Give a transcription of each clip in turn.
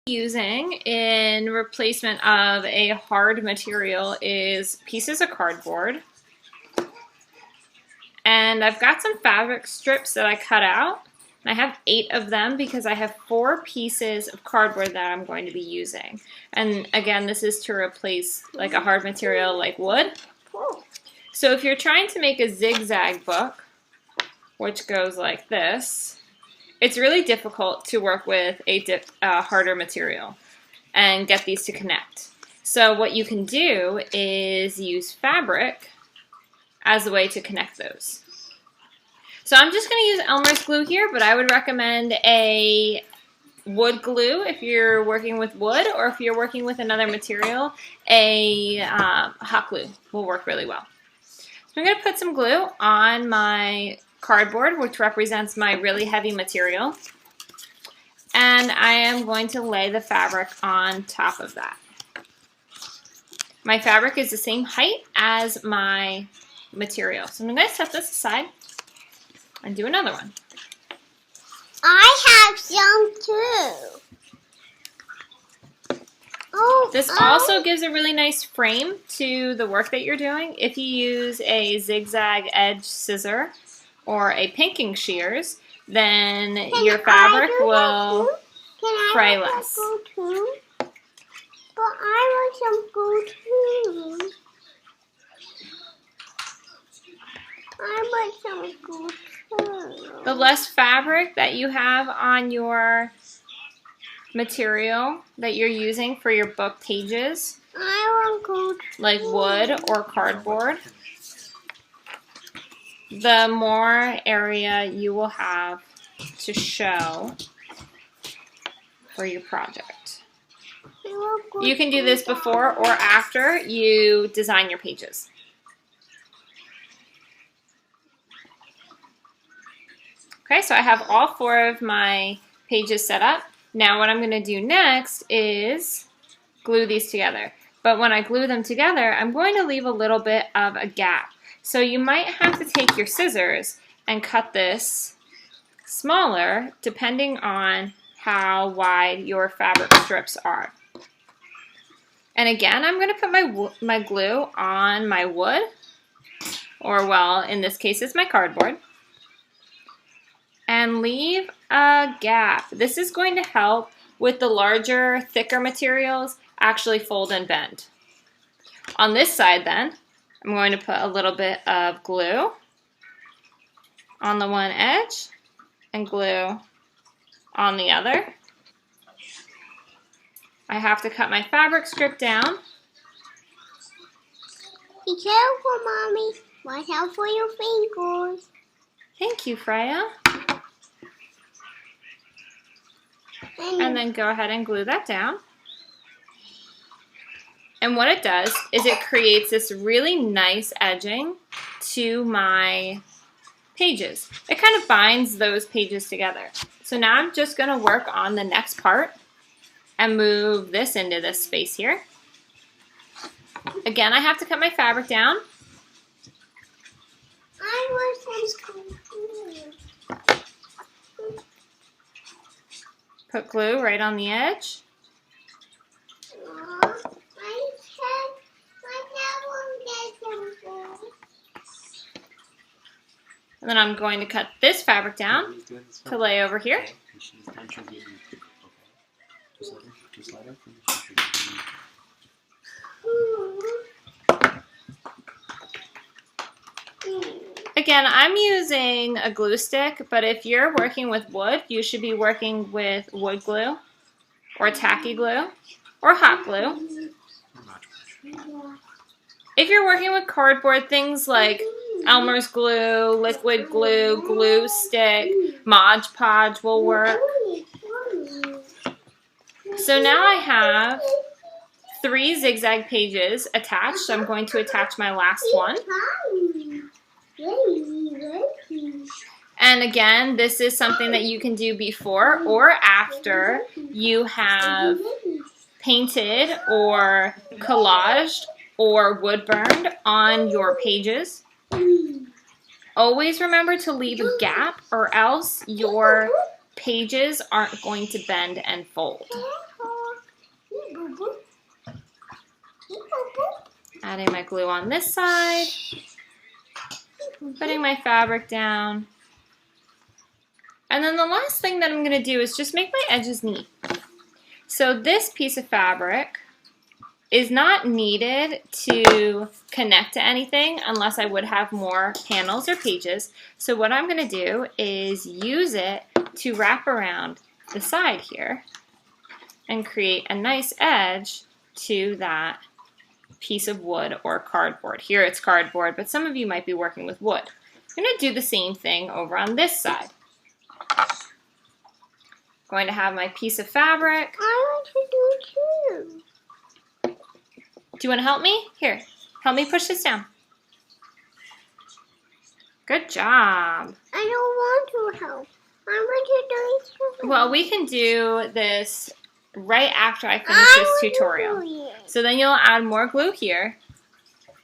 Using in replacement of a hard material is pieces of cardboard. And I've got some fabric strips that I cut out. And I have 8 of them because I have 4 pieces of cardboard that I'm going to be using. And again, this is to replace like a hard material like wood. So if you're trying to make a zigzag book, which goes like this, it's really difficult to work with a harder material and get these to connect. So what you can do is use fabric as a way to connect those. So I'm just going to use Elmer's glue here, but I would recommend a wood glue if you're working with wood, or if you're working with another material, a hot glue will work really well. So I'm going to put some glue on my cardboard, which represents my really heavy material, and I am going to lay the fabric on top of that. My fabric is the same height as my material, so I'm going to set this aside and do another one. I have some too. This also gives a really nice frame to the work that you're doing. If you use a zigzag edge scissor or a pinking shears, then your fabric will fray less. But I want some glue too. I want some glue too. The less fabric that you have on your material that you're using for your book pages, I want glue like wood or cardboard, the more area you will have to show for your project. You can do this before or after you design your pages. Okay, so I have all 4 of my pages set up. Now what I'm going to do next is glue these together. But when I glue them together, I'm going to leave a little bit of a gap. So you might have to take your scissors and cut this smaller depending on how wide your fabric strips are. And again, I'm going to put my glue on my wood, or well, in this case it's my cardboard, and leave a gap. This is going to help with the larger, thicker materials actually fold and bend. On this side then, I'm going to put a little bit of glue on the one edge and glue on the other. I have to cut my fabric strip down. Be careful, Mommy. Watch out for your fingers. Thank you, Freya. And then go ahead and glue that down. And what it does is it creates this really nice edging to my pages. It kind of binds those pages together. So now I'm just going to work on the next part and move this into this space here. Again, I have to cut my fabric down. I want some glue. Put glue right on the edge. And then I'm going to cut this fabric down to lay over here. Again, I'm using a glue stick, but if you're working with wood, you should be working with wood glue or tacky glue or hot glue. If you're working with cardboard, things like Elmer's glue, liquid glue, glue stick, Mod Podge will work. So now I have 3 zigzag pages attached. So I'm going to attach my last one. And again, this is something that you can do before or after you have painted or collaged or wood burned on your pages. Always remember to leave a gap, or else your pages aren't going to bend and fold. Adding my glue on this side. Putting my fabric down. And then the last thing that I'm going to do is just make my edges neat. So this piece of fabric is not needed to connect to anything unless I would have more panels or pages. So what I'm going to do is use it to wrap around the side here and create a nice edge to that piece of wood or cardboard. Here it's cardboard, but some of you might be working with wood. I'm going to do the same thing over on this side. Going to have my piece of fabric. I want to do too. Do you want to help me? Here, help me push this down. Good job. I don't want to help. I want to do it too. Well, we can do this right after I finish this tutorial. So then you'll add more glue here,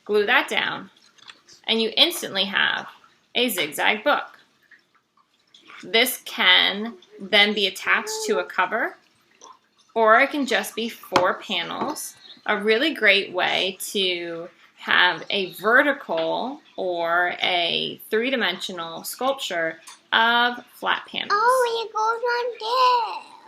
glue that down, and you instantly have a zigzag book. This can then be attached to a cover, or it can just be 4 panels. A really great way to have a vertical or a 3-dimensional sculpture of flat panels. Oh, it goes on there.